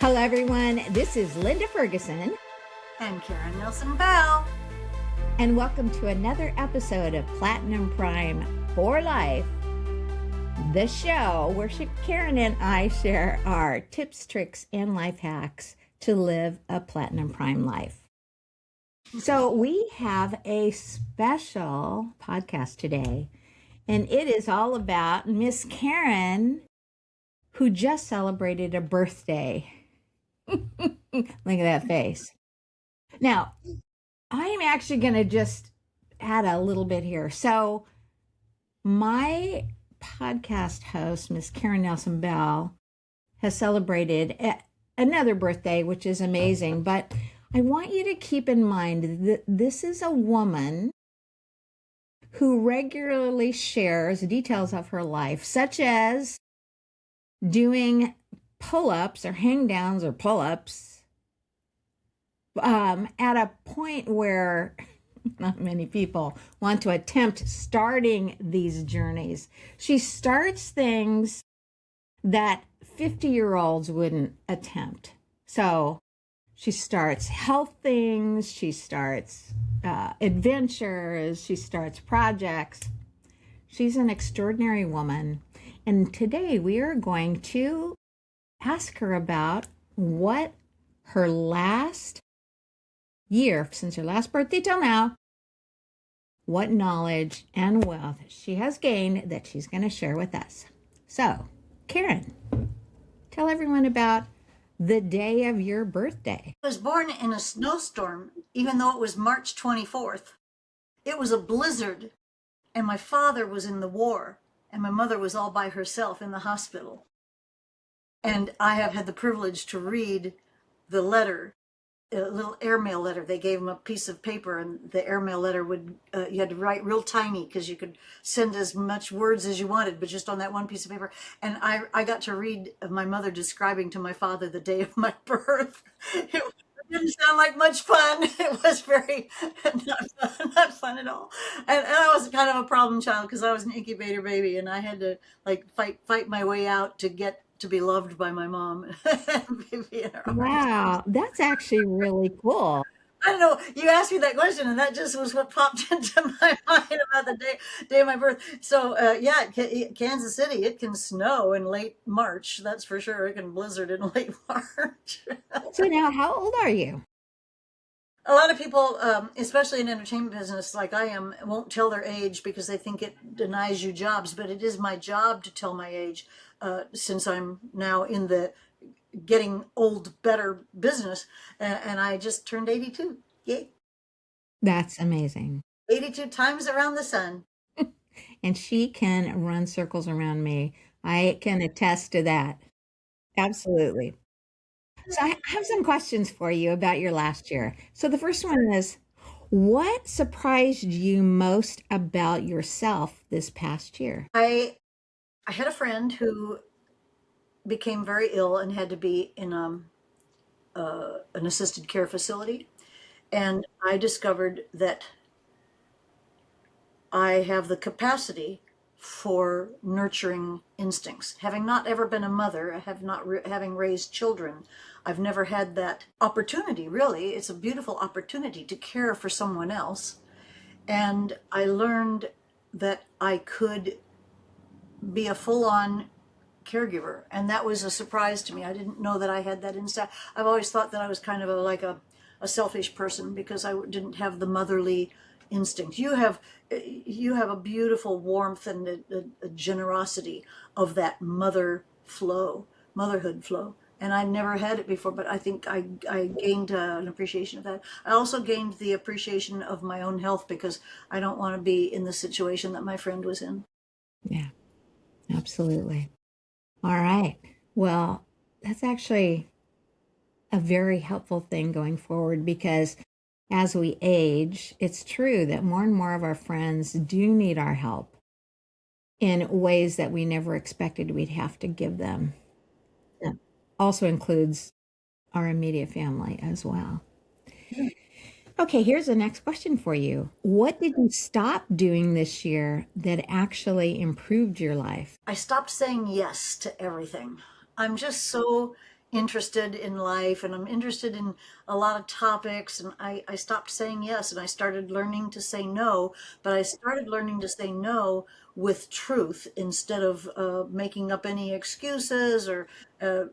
Hello, everyone. This is Linda Ferguson, And Karen Nelson Bell. and welcome to another episode of Platinum Prime for Life, the show where Karen and I share our tips, tricks, and life hacks to live a Platinum Prime life. So, we have a special podcast today, and it is all about Miss Karen, who just celebrated a birthday. Look at that face. Now, I'm actually going to just add a little bit here. So, my podcast host, Miss Karen Nelson Bell, has celebrated another birthday, which is amazing. But I want you to keep in mind that this is a woman who regularly shares details of her life, such as doing pull-ups or hang downs or pull-ups at a point where not many people want to attempt starting these journeys. She starts things that 50-year-olds wouldn't attempt. So she starts health things, she starts adventures, she starts projects. She's an extraordinary woman. And today we are going to ask her about what her last year, since her last birthday till now, what knowledge and wealth she has gained that she's going to share with us. So, Karen, tell everyone about the day of your birthday. I was born in a snowstorm, even though it was March 24th. It was a blizzard, and my father was in the war, and my mother was all by herself in the hospital. And I have had the privilege to read the letter, a little airmail letter. They gave him a piece of paper, and the airmail letter would, you had to write real tiny because you could send as much words as you wanted, but just on that one piece of paper. And I got to read my mother describing to my father the day of my birth. It didn't sound like much fun. It was very not fun at all. And I was kind of a problem child because I was an incubator baby, and I had to like fight my way out to get to be loved by my mom and be in her arms. Wow, that's actually really cool. I don't know. You asked me that question, and that just was what popped into my mind about the day of my birth. So, yeah, Kansas City, it can snow in late March. That's for sure. It can blizzard in late March. So now, how old are you? A lot of people, especially in entertainment business like I am, won't tell their age because they think it denies you jobs. But it is my job to tell my age, since I'm now in the getting old better business, and I just turned 82. Yay. That's amazing. 82 times around the sun. And she can run circles around me. I can attest to that. Absolutely. So I have some questions for you about your last year. So the first one is, what surprised you most about yourself this past year? I had a friend who became very ill and had to be in an assisted care facility, and I discovered that I have the capacity for nurturing instincts. Having not ever been a mother, I have not having raised children, I've never had that opportunity. Really, it's a beautiful opportunity to care for someone else, and I learned that I could be a full-on caregiver, and that was a surprise to me. I didn't know that I had that inside. I've always thought that I was kind of like a selfish person because I didn't have the motherly instinct. You have a beautiful warmth and a generosity of that motherhood flow, and I never had it before. But I think I gained an appreciation of that. I also gained the appreciation of my own health because I don't want to be in the situation that my friend was in. Yeah, absolutely. All right. Well, that's actually a very helpful thing going forward because as we age, it's true that more and more of our friends do need our help in ways that we never expected we'd have to give them. That also includes our immediate family as well. Okay, here's the next question for you. What did you stop doing this year that actually improved your life? I stopped saying yes to everything. I'm just so interested in life and I'm interested in a lot of topics, and I stopped saying yes and I started learning to say no, but I started learning to say no with truth instead of making up any excuses or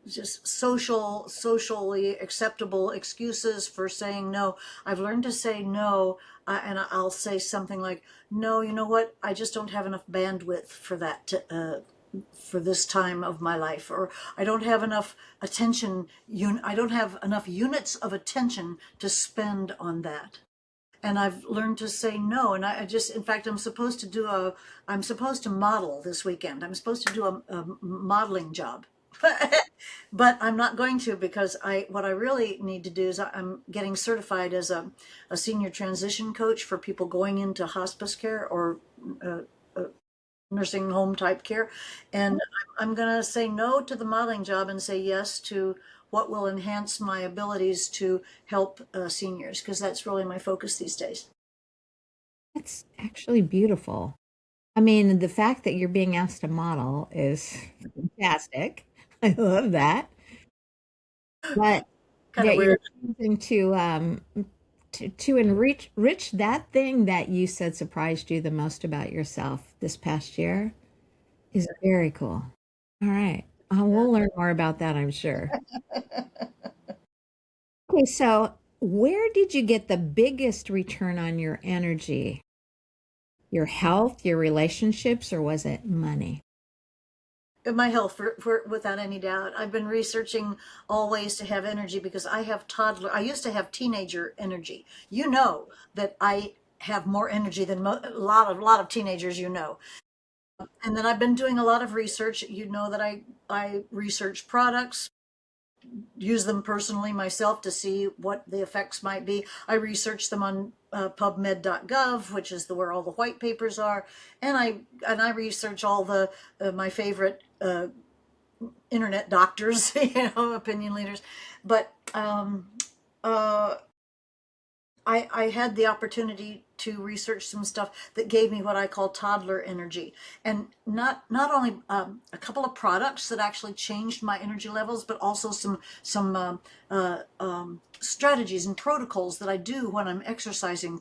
just socially acceptable excuses for saying no. I've learned to say no, and I'll say something like, no, you know what, I just don't have enough bandwidth for that for this time of my life, or I don't have enough attention, I don't have enough units of attention to spend on that. And I've learned to say no. And I just, in fact, I'm supposed to model this weekend. I'm supposed to do a modeling job. But I'm not going to, because what I really need to do is I'm getting certified as a senior transition coach for people going into hospice care or uh, nursing home type care. And I'm going to say no to the modeling job and say yes to what will enhance my abilities to help seniors, because that's really my focus these days. That's actually beautiful. I mean, the fact that you're being asked to model is fantastic. I love that. But Kind of that you're weird. choosing to enrich that thing that you said surprised you the most about yourself this past year is very cool. All right. Yeah. We'll learn more about that, I'm sure. Okay, so where did you get the biggest return on your energy? Your health, your relationships, or was it money? My health, without any doubt. I've been researching all ways to have energy because I used to have teenager energy. You know that I have more energy than a lot of teenagers, you know. And then I've been doing a lot of research. You know that I research products, use them personally myself to see what the effects might be. I research them on PubMed.gov, which is where all the white papers are, and I research all the my favorite internet doctors, opinion leaders. But uh, I had the opportunity to research some stuff that gave me what I call toddler energy, and not only a couple of products that actually changed my energy levels, but also some strategies and protocols that I do when I'm exercising.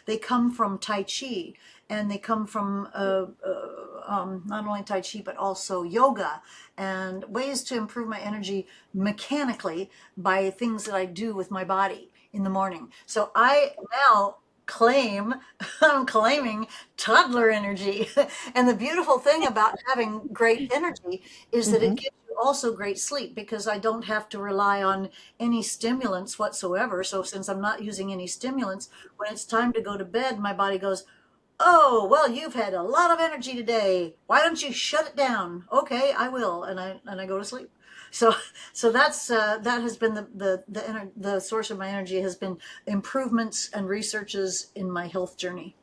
They come from Tai Chi, and they come from not only Tai Chi but also yoga, and ways to improve my energy mechanically by things that I do with my body in the morning. So I now claim, I'm claiming toddler energy. And the beautiful thing about having great energy is that it Mhm. gives you also great sleep, because I don't have to rely on any stimulants whatsoever. So since I'm not using any stimulants, when it's time to go to bed, my body goes, oh, well, you've had a lot of energy today. Why don't you shut it down? Okay, I will. And I go to sleep. So that has been the source of my energy has been improvements and researches in my health journey.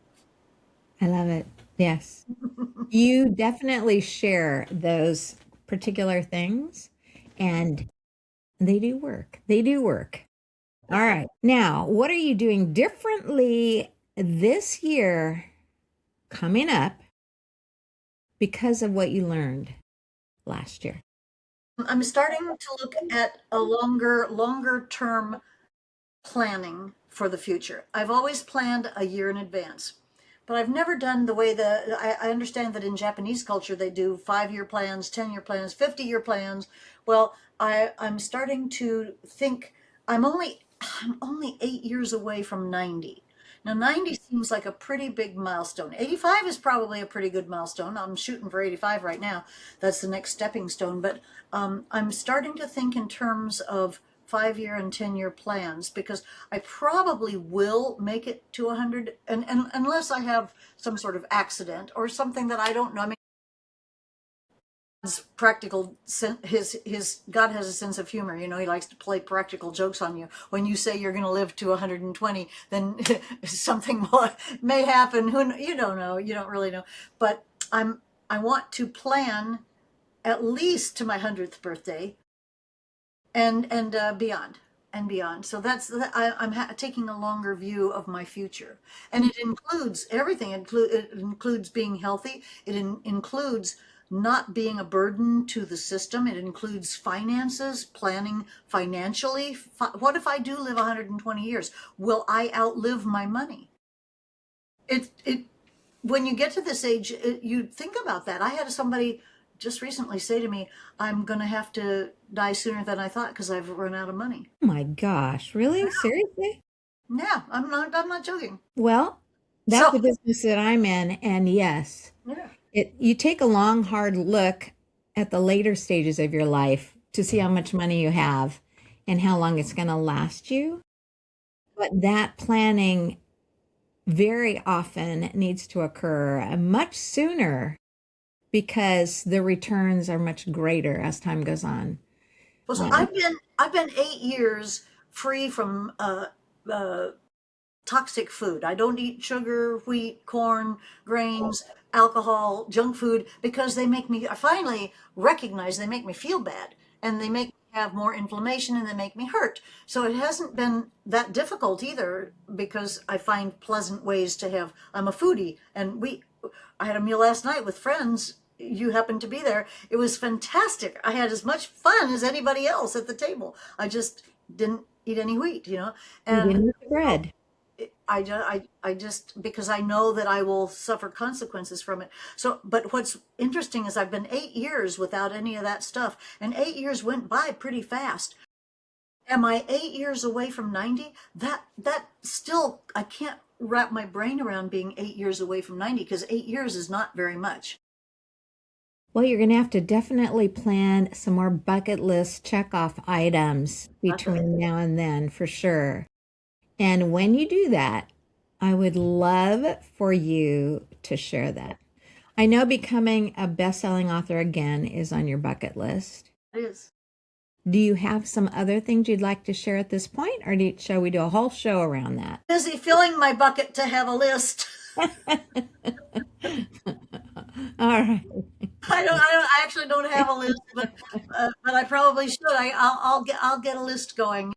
I love it. Yes. You definitely share those particular things, and they do work. They do work. All right. Now, what are you doing differently this year coming up because of what you learned last year? I'm starting to look at a longer term planning for the future. I've always planned a year in advance, but I've never done the way I understand that in Japanese culture they do 5 year plans, 10 year plans, 50 year plans. Well, I'm starting to think I'm only 8 years away from 90. Now, 90 seems like a pretty big milestone. 85 is probably a pretty good milestone. I'm shooting for 85 right now. That's the next stepping stone. But I'm starting to think in terms of 5 year and 10 year plans, because I probably will make it to 100, and unless I have some sort of accident or something that I don't know. I mean, practical his God has a sense of humor. He likes to play practical jokes on you. When you say you're going to live to 120, then something more may happen. Who you don't know, you don't really know. But I want to plan at least to my 100th birthday, and beyond and beyond. So I'm taking a longer view of my future, and it includes everything. It includes being healthy. It includes not being a burden to the system. It includes finances, planning financially. What if I do live 120 years? Will I outlive my money? It when you get to this age, you think about that. I had somebody just recently say to me, "I'm going to have to die sooner than I thought because I've run out of money." Oh my gosh, really? Seriously? Yeah, I'm not joking. Well, that's the So, business that I'm in, and yes, yeah. you take a long, hard look at the later stages of your life to see how much money you have and how long it's going to last you. But that planning very often needs to occur much sooner because the returns are much greater as time goes on. Well, so Um, I've been 8 years free from uh, toxic food. I don't eat sugar, wheat, corn, grains, alcohol, junk food because they make me. I finally recognize they make me feel bad, and they make me have more inflammation, and they make me hurt. So it hasn't been that difficult either because I find pleasant ways to have. I'm a foodie, and I had a meal last night with friends. You happened to be there. It was fantastic. I had as much fun as anybody else at the table. I just didn't eat any wheat. you And didn't eat the bread. I just, because I know that I will suffer consequences from it. So, but what's interesting is I've been 8 years without any of that stuff, and 8 years went by pretty fast. Am I 8 years away from 90? That still, I can't wrap my brain around being 8 years away from 90 because 8 years is not very much. Well, you're going to have to definitely plan some more bucket list check off items Definitely. between now and then for sure. And when you do that, I would love for you to share that. I know becoming a best-selling author again is on your bucket list. It is. Do you have some other things you'd like to share at this point, or shall we do a whole show around that? Busy filling my bucket to have a list. All right. I actually don't have a list, but I probably should. I'll get a list going.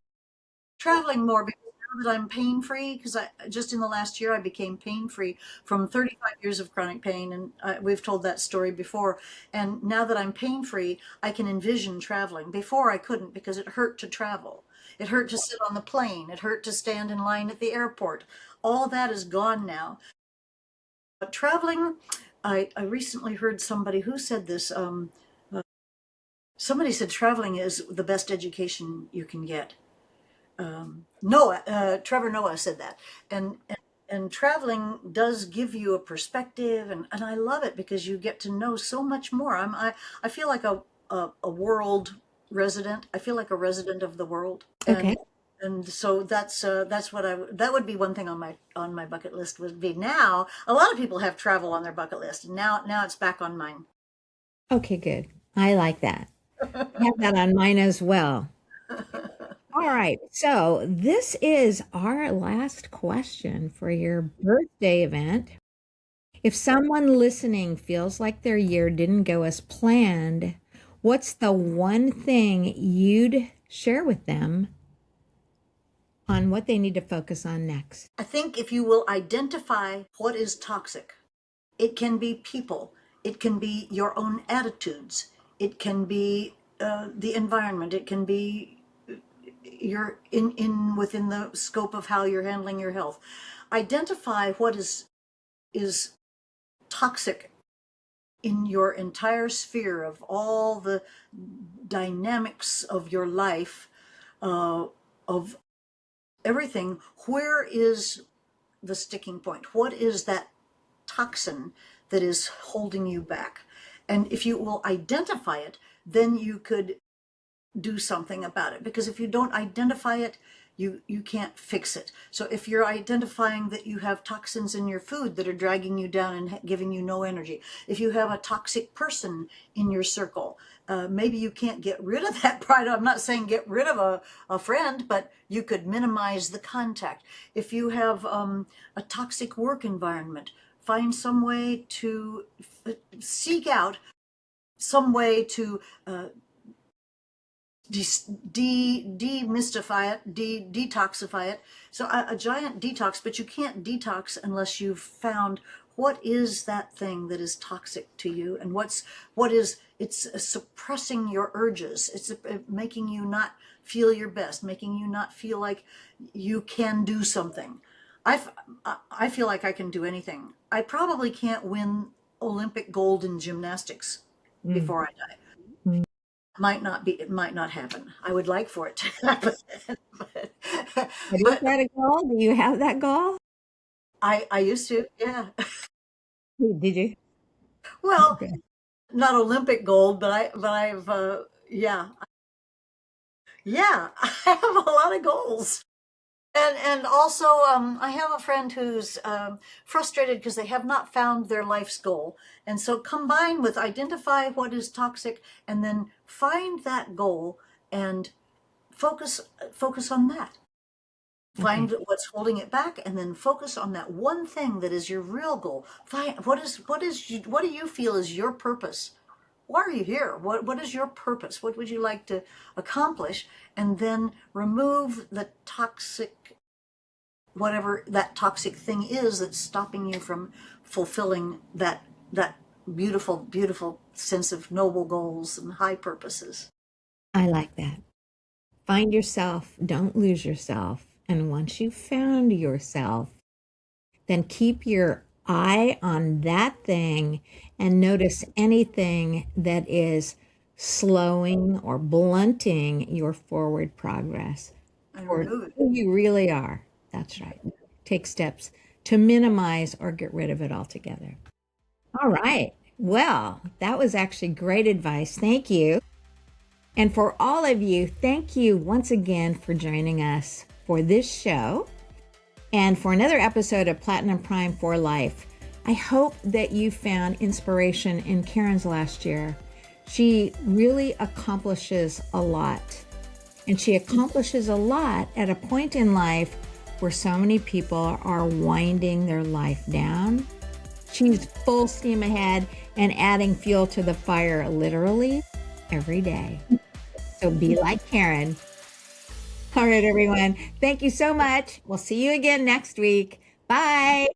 Traveling more because now that I'm pain free, because I just in the last year I became pain free from 35 years of chronic pain, and we've told that story before. And now that I'm pain free, I can envision traveling. Before I couldn't because it hurt to travel. It hurt to sit on the plane. It hurt to stand in line at the airport. All that is gone now. But traveling, I recently heard somebody who said this. Somebody said traveling is the best education you can get. Trevor Noah said that, and traveling does give you a perspective, and I love it because you get to know so much more. I feel like a world resident. I feel like a resident of the world, Okay. and so that's what that would be one thing on my bucket list would be. Now a lot of people have travel on their bucket list, and now it's back on mine. Okay, good. I like that. I have that on mine as well. All right. So this is our last question for your birthday event. If someone listening feels like their year didn't go as planned, what's the one thing you'd share with them on what they need to focus on next? I think if you will identify what is toxic, it can be people, it can be your own attitudes, it can be the environment, it can be you're in within the scope of how you're handling your health. Identify what is toxic in your entire sphere of all the dynamics of your life, of everything. Where is the sticking point? What is that toxin that is holding you back? And if you will identify it, then you could do something about it, because if you don't identify it, you can't fix it. So if you're identifying that you have toxins in your food that are dragging you down and giving you no energy, if you have a toxic person in your circle, maybe you can't get rid of that pride. I'm not saying get rid of a friend, but you could minimize the contact. If you have a toxic work environment, find some way to seek out some way to demystify it, detoxify it. So a giant detox, but you can't detox unless you've found what is that thing that is toxic to you, and it's suppressing your urges. It's making you not feel your best, making you not feel like you can do something. I I feel like I can do anything. I probably can't win Olympic gold in gymnastics Mm. before I die. Mm. It might not happen. I would like for it to happen. but, But is but that a goal? Do you have that goal? I used to, yeah. Did you? Well, Okay. not Olympic gold, but I've yeah. Yeah, I have a lot of goals. And also, I have a friend who's frustrated because they have not found their life's goal. And so combine with identify what is toxic and then find that goal and focus on that. Okay. Find what's holding it back and then focus on that one thing that is your real goal. Find what do you feel is your purpose? Why are you here? What is your purpose? What would you like to accomplish? And then remove the toxic, whatever that toxic thing is that's stopping you from fulfilling that beautiful sense of noble goals and high purposes. I like that. Find yourself, don't lose yourself. And once you've found yourself, then keep your eye on that thing and notice anything that is slowing or blunting your forward progress And toward remove it. who you really are. That's right. Take steps to minimize or get rid of it altogether. All right. Well, that was actually great advice. Thank you. And for all of you, thank you once again for joining us for this show and for another episode of Platinum Prime for Life. I hope that you found inspiration in Karen's last year. She really accomplishes a lot. And she accomplishes a lot at a point in life where so many people are winding their life down. She's full steam ahead and adding fuel to the fire literally every day. So be like Karen. All right, everyone. Thank you so much. We'll see you again next week. Bye.